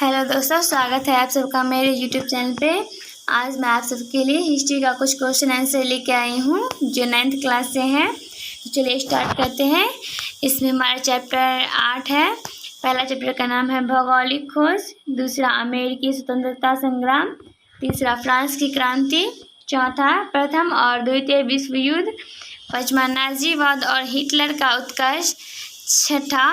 Hello दोस्तों, स्वागत है आप सबका मेरे यूट्यूब चैनल पे। आज मैं आप सबके लिए हिस्ट्री का कुछ क्वेश्चन आंसर लेके आई हूँ जो 9th क्लास से हैं। तो चलिए स्टार्ट करते हैं। इसमें हमारा चैप्टर 8 है। पहला चैप्टर का नाम है भौगोलिक खोज, दूसरा अमेरिकी स्वतंत्रता संग्राम, तीसरा फ्रांस की क्रांति, चौथा प्रथम और द्वितीय विश्व युद्ध, पांचवा नाजीवाद और हिटलर का उत्कर्ष, छठा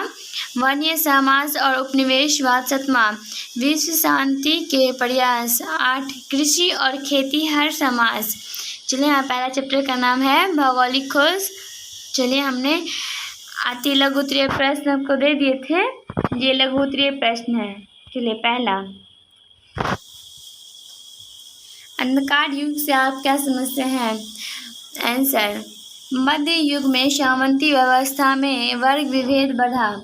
वन्य समाज और उपनिवेशवाद, सातवां विश्व शांति के प्रयास, 8 कृषि और खेती हर समाज। चलिए यहाँ पहला चैप्टर का नाम है भौगोलिक खोज। चलिए हमने आती लघु उत्तरीय प्रश्न आपको दे दिए थे, ये लघु उत्तरीय प्रश्न है। चलिए पहला, अंधकार युग से आप क्या समझते हैं? आंसर, मध्य युग में सामंती व्यवस्था में वर्ग विभेद बढ़ा,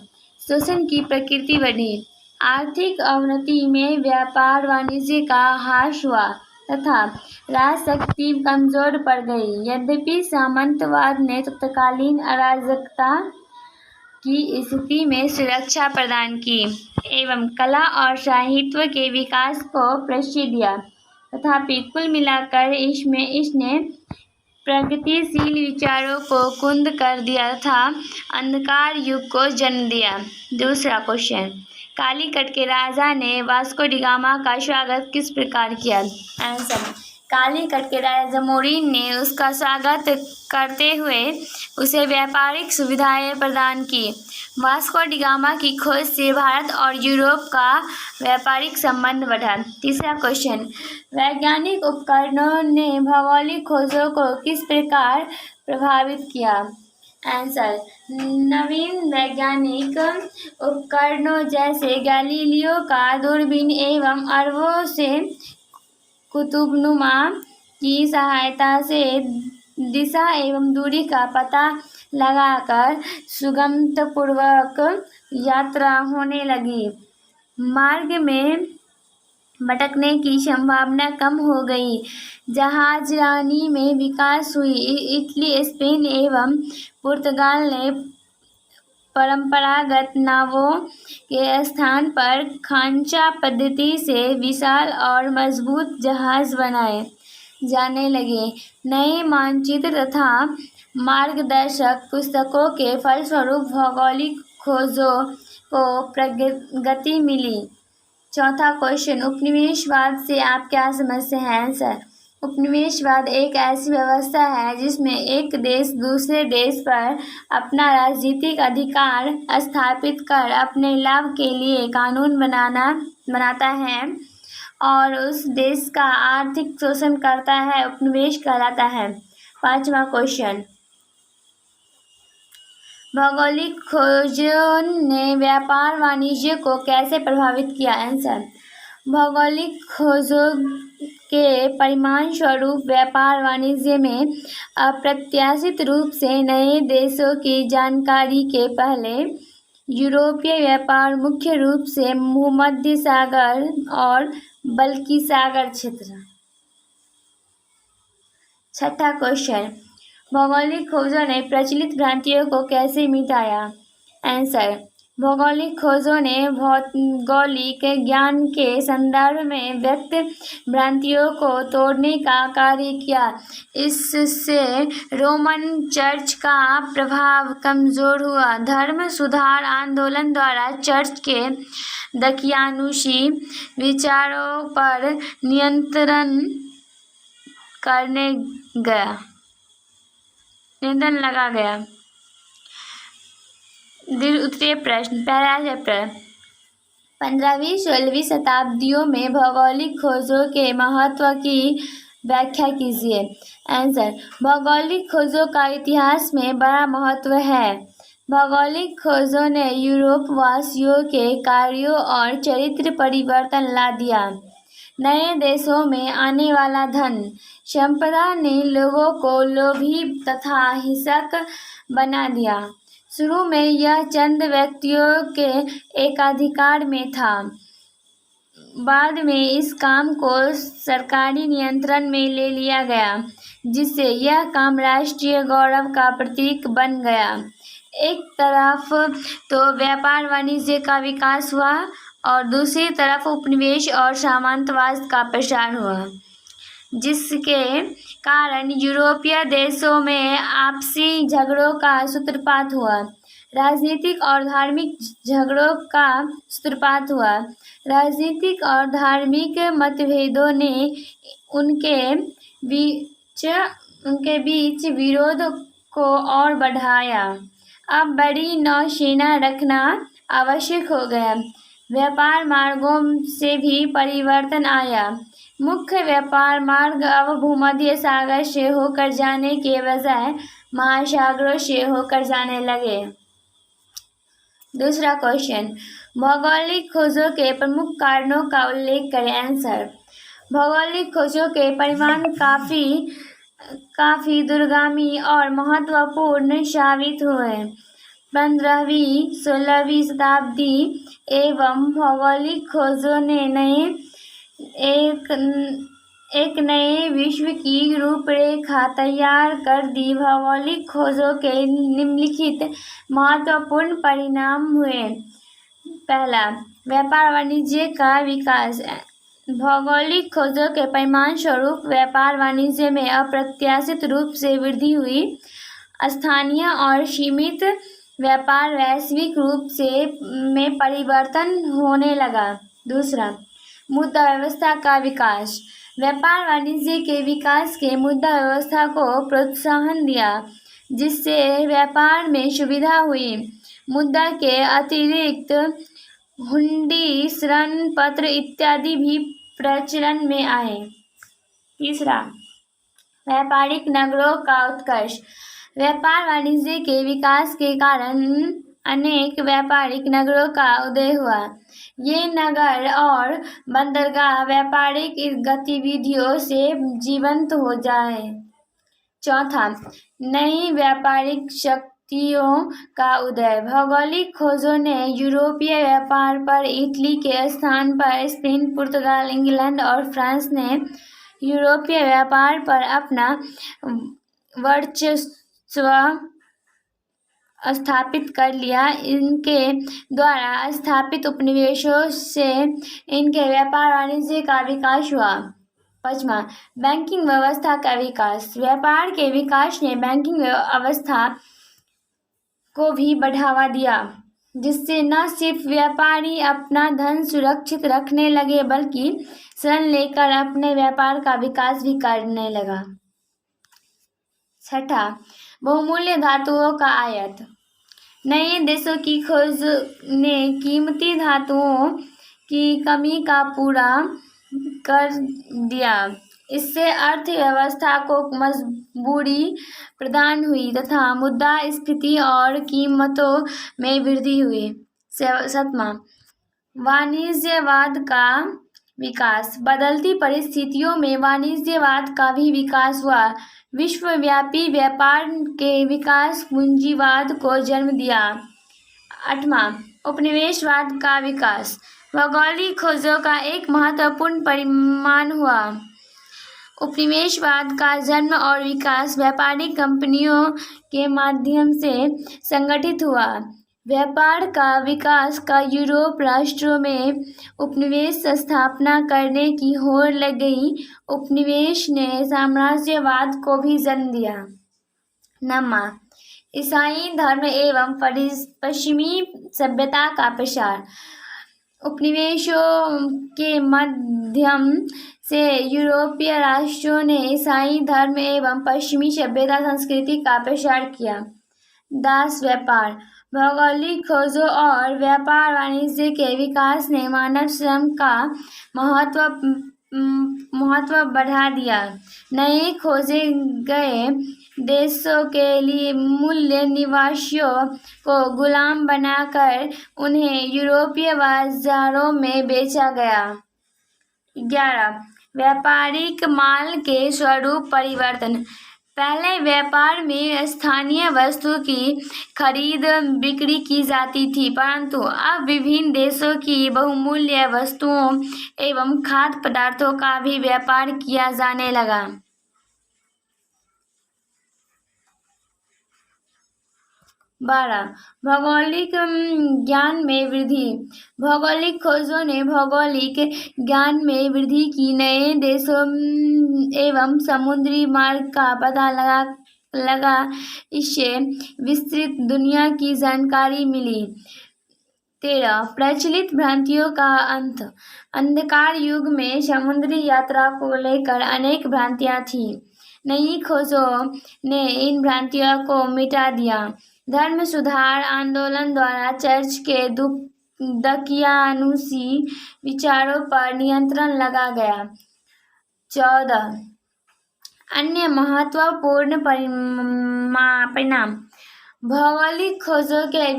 शोषण की प्रकृति बढ़ी, आर्थिक अवनति में व्यापार वाणिज्य का ह्रास हुआ तथा राजशक्ति कमजोर पड़ गई। यद्यपि सामंतवाद ने तत्कालीन अराजकता की स्थिति में सुरक्षा प्रदान की एवं कला और साहित्य के विकास को प्रश्रय दिया, तथापि कुल मिलाकर इसने प्रगतिशील विचारों को कुंद कर दिया तथा अंधकार युग को जन्म दिया। दूसरा क्वेश्चन, कालीकट के राजा ने वास्को डी गामा का स्वागत किस प्रकार किया? आंसर, कालीकट के राजा जमोरिन ने उसका स्वागत करते हुए उसे व्यापारिक सुविधाएं प्रदान की। वास्को डी गामा की खोज से भारत और यूरोप का व्यापारिक संबंध बढ़ा। तीसरा क्वेश्चन, वैज्ञानिक उपकरणों ने भौगोलिक खोजों को किस प्रकार प्रभावित किया? आंसर, नवीन वैज्ञानिक उपकरणों जैसे गैलीलियो का दूरबीन एवं अरबों से कुतुबनुमा की सहायता से दिशा एवं दूरी का पता लगाकर सुगमतापूर्वक यात्रा होने लगी। मार्ग में भटकने की संभावना कम हो गई। जहाजरानी में विकास हुई। इटली, स्पेन एवं पुर्तगाल ने परंपरागत नावों के स्थान पर खांचा पद्धति से विशाल और मजबूत जहाज बनाए जाने लगे। नए मानचित्र तथा मार्गदर्शक पुस्तकों के फलस्वरूप भौगोलिक खोजों को प्रगति मिली। चौथा क्वेश्चन, उपनिवेशवाद से आप क्या समझते हैं? आंसर, उपनिवेशवाद एक ऐसी व्यवस्था है जिसमें एक देश दूसरे देश पर अपना राजनीतिक अधिकार स्थापित कर अपने लाभ के लिए कानून बनाता है और उस देश का आर्थिक शोषण करता है, उपनिवेश कहलाता है। पांचवा क्वेश्चन, भौगोलिक खोजों ने व्यापार वाणिज्य को कैसे प्रभावित किया? आंसर, भौगोलिक खोजों के परिणाम स्वरूप व्यापार वाणिज्य में अप्रत्याशित रूप से नए देशों की जानकारी के पहले यूरोपीय व्यापार मुख्य रूप से भूमध्य सागर और बल्कि सागर क्षेत्र। छठा क्वेश्चन, भौगोलिक खोजों ने प्रचलित भ्रांतियों को कैसे मिटाया? आंसर, भौगोलिक खोजों ने भौगोलिक ज्ञान के संदर्भ में व्यक्त भ्रांतियों को तोड़ने का कार्य किया। इससे रोमन चर्च का प्रभाव कमजोर हुआ। धर्म सुधार आंदोलन द्वारा चर्च के दकियानुसी विचारों पर नियंत्रण लगा गया। उत्तरीय प्रश्न, पहला चैप्टर, 15वीं 16वीं शताब्दियों में भौगोलिक खोजों के महत्व की व्याख्या कीजिए। आंसर, भौगोलिक खोजों का इतिहास में बड़ा महत्व है। भौगोलिक खोजों ने यूरोप वासियों के कार्यों और चरित्र परिवर्तन ला दिया। नए देशों में आने वाला धन संपदा ने लोगों को लोभी तथा हिंसक बना दिया। शुरू में यह चंद व्यक्तियों के एकाधिकार में था। बाद में इस काम को सरकारी नियंत्रण में ले लिया गया, जिससे यह काम राष्ट्रीय गौरव का प्रतीक बन गया। एक तरफ तो व्यापार वाणिज्य का विकास हुआ और दूसरी तरफ उपनिवेश और सामंतवाद का प्रसार हुआ, जिसके कारण यूरोपीय देशों में आपसी झगड़ों का सूत्रपात हुआ। राजनीतिक और धार्मिक झगड़ों का सूत्रपात हुआ। राजनीतिक और धार्मिक मतभेदों ने उनके बीच विरोध को और बढ़ाया। अब बड़ी नौसेना रखना आवश्यक हो गया। व्यापार मार्गों से भी परिवर्तन आया। मुख्य व्यापार मार्ग अब भूमध्य सागर से होकर जाने के बजाय महासागरों से होकर जाने लगे। दूसरा क्वेश्चन, भौगोलिक खोजों के प्रमुख कारणों का उल्लेख करें। आंसर, भौगोलिक खोजों के परिणाम काफी दूरगामी और महत्वपूर्ण साबित हुए। 15वीं 16वीं शताब्दी एवं भौगोलिक खोजों ने एक नए विश्व की रूपरेखा तैयार कर दी। भौगोलिक खोजों के निम्नलिखित महत्वपूर्ण परिणाम हुए। पहला, व्यापार वाणिज्य का विकास। भौगोलिक खोजों के परिणाम स्वरूप व्यापार वाणिज्य में अप्रत्याशित रूप से वृद्धि हुई। स्थानीय और सीमित व्यापार वैश्विक रूप में परिवर्तन होने लगा। दूसरा, मुद्रा व्यवस्था का विकास। व्यापार वाणिज्य के विकास के मुद्रा व्यवस्था को प्रोत्साहन दिया, जिससे व्यापार में सुविधा हुई। मुद्रा के अतिरिक्त हुंडी, ऋण पत्र इत्यादि भी प्रचलन में आए। तीसरा, व्यापारिक नगरों का उत्कर्ष। व्यापार वाणिज्य के विकास के कारण अनेक व्यापारिक नगरों का उदय हुआ। ये नगर और बंदरगाह व्यापारिक गतिविधियों से जीवंत हो जाए। चौथा, नई व्यापारिक शक्तियों का उदय। भौगोलिक खोजों ने यूरोपीय व्यापार पर इटली के स्थान पर स्पेन, पुर्तगाल, इंग्लैंड और फ्रांस ने यूरोपीय व्यापार पर अपना वर्चस्व स्थापित कर लिया। इनके द्वारा स्थापित उपनिवेशों से इनके व्यापार वाणिज्य का विकास हुआ। पांचवा, बैंकिंग व्यवस्था का विकास। व्यापार के विकास ने बैंकिंग व्यवस्था को भी बढ़ावा दिया, जिससे न सिर्फ व्यापारी अपना धन सुरक्षित रखने लगे, बल्कि ऋण लेकर अपने व्यापार का विकास भी करने लगा। छठा, बहुमूल्य धातुओं का आयात। नए देशों की खोज ने कीमती धातुओं की कमी का पूरा कर दिया। इससे अर्थव्यवस्था को मजबूती प्रदान हुई तथा मुद्रास्फीति और कीमतों में वृद्धि हुई। सातवां, वाणिज्यवाद का विकास। बदलती परिस्थितियों में वाणिज्यवाद का भी विकास हुआ। विश्वव्यापी व्यापार के विकास पूंजीवाद को जन्म दिया। आठवां, उपनिवेशवाद का विकास। भौगोलिक खोजों का एक महत्वपूर्ण परिणाम हुआ। उपनिवेशवाद का जन्म और विकास व्यापारिक कंपनियों के माध्यम से संगठित हुआ। व्यापार का विकास का यूरोप राष्ट्रों में उपनिवेश स्थापना करने की होड़ लग गई। उपनिवेश ने साम्राज्यवाद को भी जन्म दिया। नौवां, ईसाई धर्म एवं पश्चिमी सभ्यता का प्रसार। उपनिवेशों के माध्यम से यूरोपीय राष्ट्रों ने ईसाई धर्म एवं पश्चिमी सभ्यता संस्कृति का प्रसार किया। दास व्यापार। भौगोलिक खोजों और व्यापार वाणिज्य के विकास ने मानव श्रम का महत्व बढ़ा दिया। नए खोजे गए देशों के लिए मूल निवासियों को गुलाम बनाकर उन्हें यूरोपीय बाजारों में बेचा गया। 11, व्यापारिक माल के स्वरूप परिवर्तन। पहले व्यापार में स्थानीय वस्तु की खरीद बिक्री की जाती थी, परंतु अब विभिन्न देशों की बहुमूल्य वस्तुओं एवं खाद्य पदार्थों का भी व्यापार किया जाने लगा। 12. भौगोलिक ज्ञान में वृद्धि. भौगोलिक खोजों ने भौगोलिक ज्ञान में वृद्धि की. नए देशों एवं समुद्री मार्ग का पता लगा. इससे विस्तृत दुनिया की जानकारी मिली. 13. प्रचलित भ्रांतियों का अंत. अंधकार युग में समुद्री यात्रा को लेकर अनेक भ्रांतियां थीं. नई खोजों ने इन भ्रांतियों को मिटा दिया. धर्म सुधार आंदोलन द्वारा चर्च के दकियानुसी विचारों पर नियंत्रण लगा गया. 14. अन्य महत्वपूर्ण परिणाम. भौगोलिक खोजों के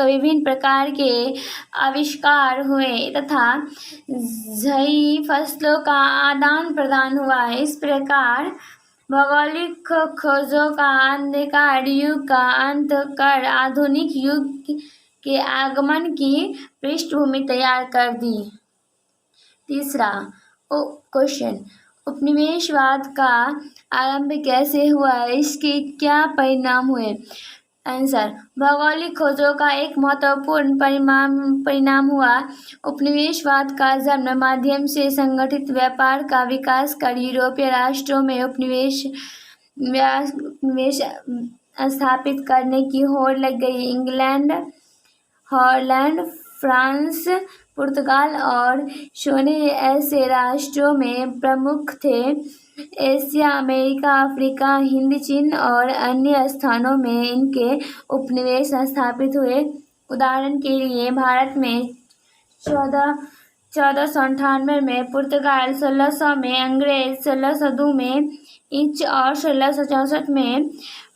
विभिन्न प्रकार के आविष्कार हुए तथा जई फसलों का आदान प्रदान हुआ. इस प्रकार भौगोलिक खोजों का अंधकार युग का अंत कर आधुनिक युग के आगमन की पृष्ठभूमि तैयार कर दी. 3. क्वेश्चन. उपनिवेशवाद का आरंभ कैसे हुआ? इसके क्या परिणाम हुए? आंसर. भौगोलिक खोजों का एक महत्वपूर्ण परिणाम हुआ उपनिवेशवाद का जन्म. माध्यम से संगठित व्यापार का विकास कर यूरोपीय राष्ट्रों में उपनिवेश स्थापित करने की होड़ लग गई. इंग्लैंड, हॉलैंड, फ्रांस, पुर्तगाल और स्पेन ऐसे राष्ट्रों में प्रमुख थे. एशिया, अमेरिका, अफ्रीका, हिंद, चीन और अन्य स्थानों में इनके उपनिवेश स्थापित हुए. उदाहरण के लिए भारत में 1498 में पुर्तगाल, 1600 में अंग्रेज, 1602 में डच और 1664 में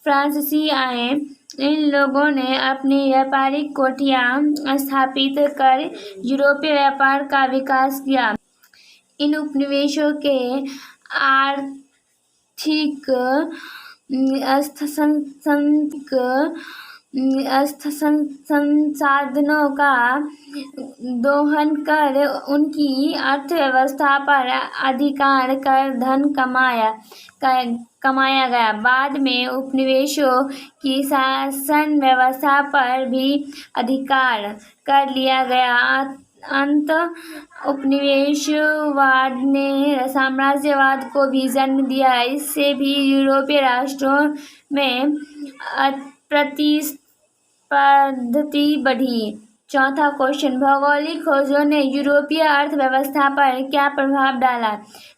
फ्रांसीसी आए. इन लोगों ने अपनी व्यापारिक कोठियां स्थापित कर यूरोपीय व्यापार का विकास किया. इन उपनिवेशों के आर्थिक संसाधनों का दोहन कर उनकी अर्थव्यवस्था पर अधिकार कर धन कमाया गया. बाद में उपनिवेशों की शासन व्यवस्था पर भी अधिकार कर लिया गया. अंत उपनिवेशवाद ने साम्राज्यवाद को भी जन्म दिया. इससे भी यूरोपीय राष्ट्रों में प्रतिस्पर्धा बढ़ी. 4. क्वेश्चन. भौगोलिक खोजों ने यूरोपीय अर्थव्यवस्था पर क्या प्रभाव डाला?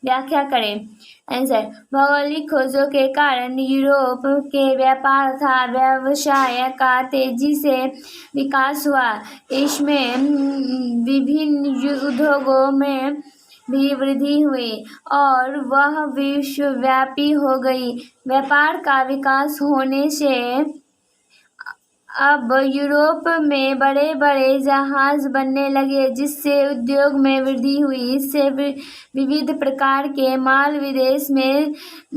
व्याख्या करें. आंसर. भौगोलिक खोजों के कारण यूरोप के व्यापार तथा व्यवसाय का तेजी से विकास हुआ. इसमें विभिन्न उद्योगों में भी वृद्धि हुई और वह विश्वव्यापी हो गई. व्यापार का विकास होने से अब यूरोप में बड़े बड़े जहाज बनने लगे, जिससे उद्योग में वृद्धि हुई. इससे विविध प्रकार के माल विदेश में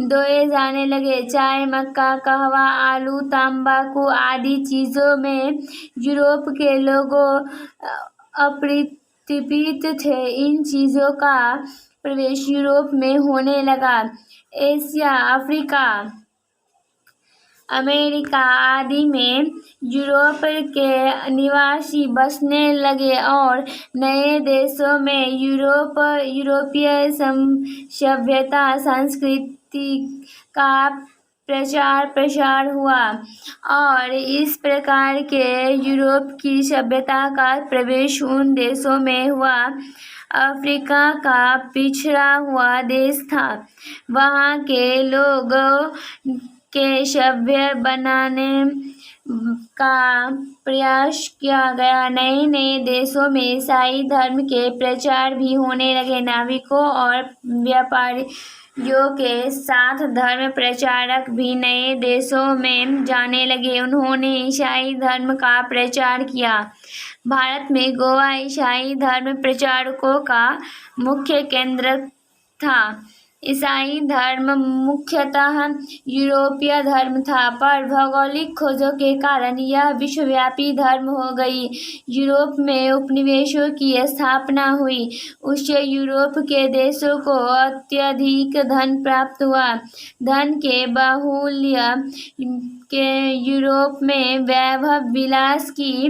ढोए जाने लगे. चाय, मक्का, कहवा, आलू, तंबाकू आदि चीजों में यूरोप के लोग अपरिचित थे. इन चीजों का प्रवेश यूरोप में होने लगा. एशिया, अफ्रीका, अमेरिका आदि में यूरोप के निवासी बसने लगे और नए देशों में यूरोपीय सभ्यता संस्कृति का प्रसार हुआ और इस प्रकार के यूरोप की सभ्यता का प्रवेश उन देशों में हुआ. अफ्रीका का पिछड़ा हुआ देश था. वहाँ के लोगों के सभ्य बनाने का प्रयास किया गया. नए नए देशों में ईसाई धर्म के प्रचार भी होने लगे. नाविकों और व्यापारियों के साथ धर्म प्रचारक भी नए देशों में जाने लगे. उन्होंने ईसाई धर्म का प्रचार किया. भारत में गोवा ईसाई धर्म प्रचारकों का मुख्य केंद्र था. ईसाई धर्म मुख्यतः यूरोपीय धर्म था, पर भौगोलिक खोजों के कारण यह विश्वव्यापी धर्म हो गई। यूरोप में उपनिवेशों की स्थापना हुई। उससे यूरोप के देशों को अत्यधिक धन प्राप्त हुआ। धन के बाहुल्य के यूरोप में वैभव विलास की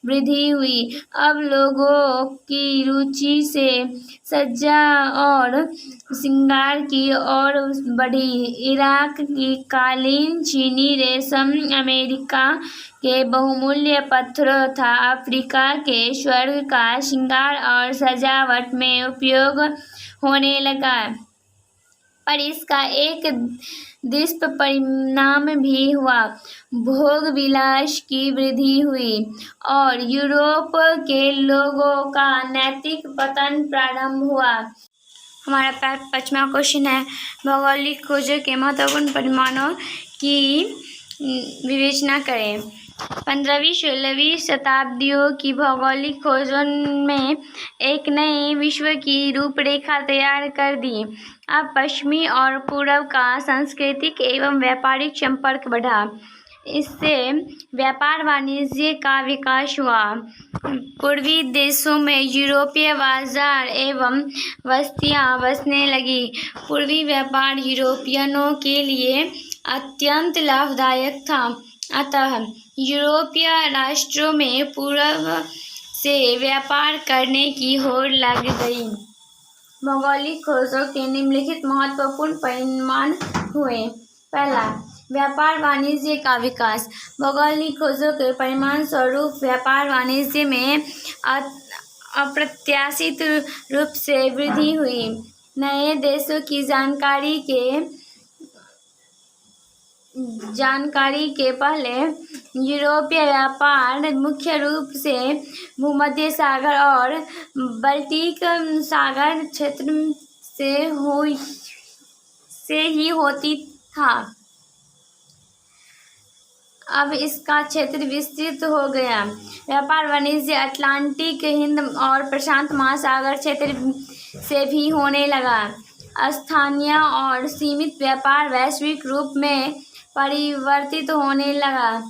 वृद्धि हुई। अब लोगों की रुचि से सज्जा और श्रृंगार की ओर बढ़ी। इराक की कालीन, चीनी रेशम, अमेरिका के बहुमूल्य पत्थरों तथा अफ्रीका के स्वर्ग का श्रृंगार और सजावट में उपयोग होने लगा। पर इसका एक दुष्परिणाम भी हुआ। भोग विलास की वृद्धि हुई और यूरोप के लोगों का नैतिक पतन प्रारंभ हुआ। हमारा 5वां क्वेश्चन है, भौगोलिक खोजों के महत्वपूर्ण परिणामों की विवेचना करें। 15वीं-16वीं शताब्दियों की भौगोलिक खोजों में एक नए विश्व की रूपरेखा तैयार कर दी। अब पश्चिमी और पूर्व का सांस्कृतिक एवं व्यापारिक संपर्क बढ़ा। इससे व्यापार वाणिज्य का विकास हुआ। पूर्वी देशों में यूरोपीय बाजार एवं बस्तियां बसने लगी। पूर्वी व्यापार यूरोपियनों के लिए अत्यंत लाभदायक था। अतः यूरोपीय राष्ट्रों में पूर्व से व्यापार करने की होड़ लग गई। भौगोलिक खोजों के निम्नलिखित महत्वपूर्ण परिणाम हुए। पहला, व्यापार वाणिज्य का विकास। भौगोलिक खोजों के परिणाम स्वरूप व्यापार वाणिज्य में अप्रत्याशित रूप से वृद्धि हुई। नए देशों की जानकारी के पहले यूरोपीय व्यापार मुख्य रूप से भूमध्य सागर और बाल्टिक सागर क्षेत्र से ही होती था। अब इसका क्षेत्र विस्तृत हो गया। व्यापार वाणिज्य अटलांटिक, हिंद और प्रशांत महासागर क्षेत्र से भी होने लगा। स्थानीय और सीमित व्यापार वैश्विक रूप में परिवर्तित होने लगा।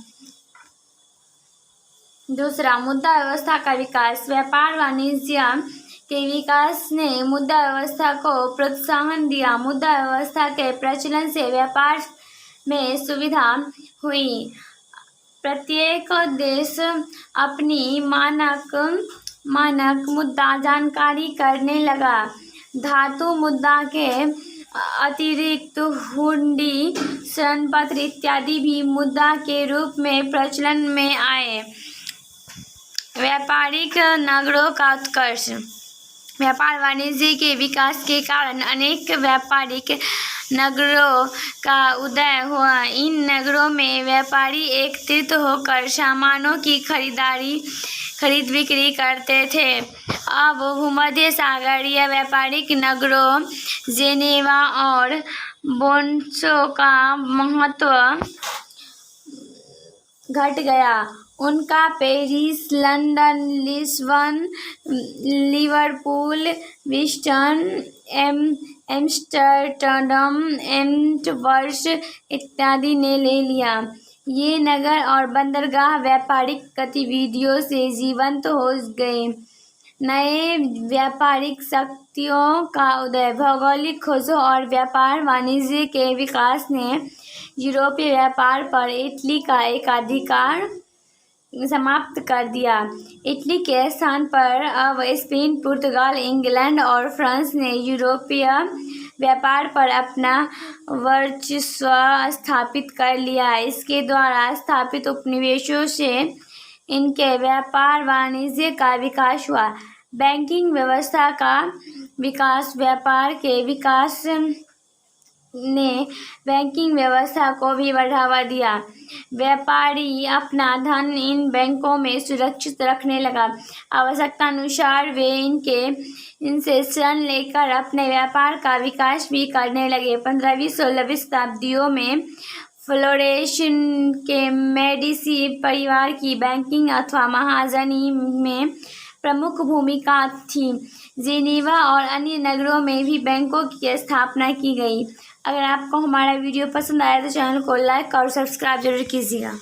दूसरा, मुद्रा व्यवस्था का विकास। व्यापार वाणिज्य के विकास ने मुद्रा व्यवस्था को प्रोत्साहन दिया। मुद्रा व्यवस्था के प्रचलन से व्यापार में सुविधा हुई। प्रत्येक देश अपनी मानक मुद्रा जानकारी करने लगा। धातु मुद्रा के अतिरिक्त हुंडी, ऋणपत्र इत्यादि भी मुद्रा के रूप में प्रचलन में आए। व्यापारिक नगरों का उत्कर्ष। व्यापार वाणिज्य के विकास के कारण अनेक व्यापारिक नगरों का उदय हुआ। इन नगरों में व्यापारी एकत्रित होकर सामानों की खरीद बिक्री करते थे। अब भूमध्य सागरीय व्यापारिक नगरों जेनेवा और बोन्सो का महत्व घट गया। उनका Paris, London, Lisbon, Liverpool, Bristol, Amsterdam, Antwerp इत्यादि ने ले लिया। ये नगर और बंदरगाह व्यापारिक गतिविधियों से जीवंत हो गए। नए व्यापारिक शक्तियों का उदय। भौगोलिक खोजों और व्यापार वाणिज्य के विकास ने यूरोपीय व्यापार पर इटली का एकाधिकार समाप्त कर दिया। इटली के स्थान पर अब स्पेन, पुर्तगाल, इंग्लैंड और फ्रांस ने यूरोपीय व्यापार पर अपना वर्चस्व स्थापित कर लिया। इसके द्वारा स्थापित उपनिवेशों से इनके व्यापार वाणिज्य का विकास हुआ। बैंकिंग व्यवस्था का विकास। व्यापार के विकास ने बैंकिंग व्यवस्था को भी बढ़ावा दिया। व्यापारी अपना धन इन बैंकों में सुरक्षित रखने लगा। आवश्यकतानुसार वे इनसे ऋण लेकर अपने व्यापार का विकास भी करने लगे। 15वीं-16वीं शताब्दियों में फ्लोरेंस के मेडिसी परिवार की बैंकिंग अथवा महाजनी में प्रमुख भूमिका थी। जेनेवा और अन्य नगरों में भी बैंकों की स्थापना की गई। अगर आपको हमारा वीडियो पसंद आया तो चैनल को लाइक और सब्सक्राइब जरूर कीजिएगा।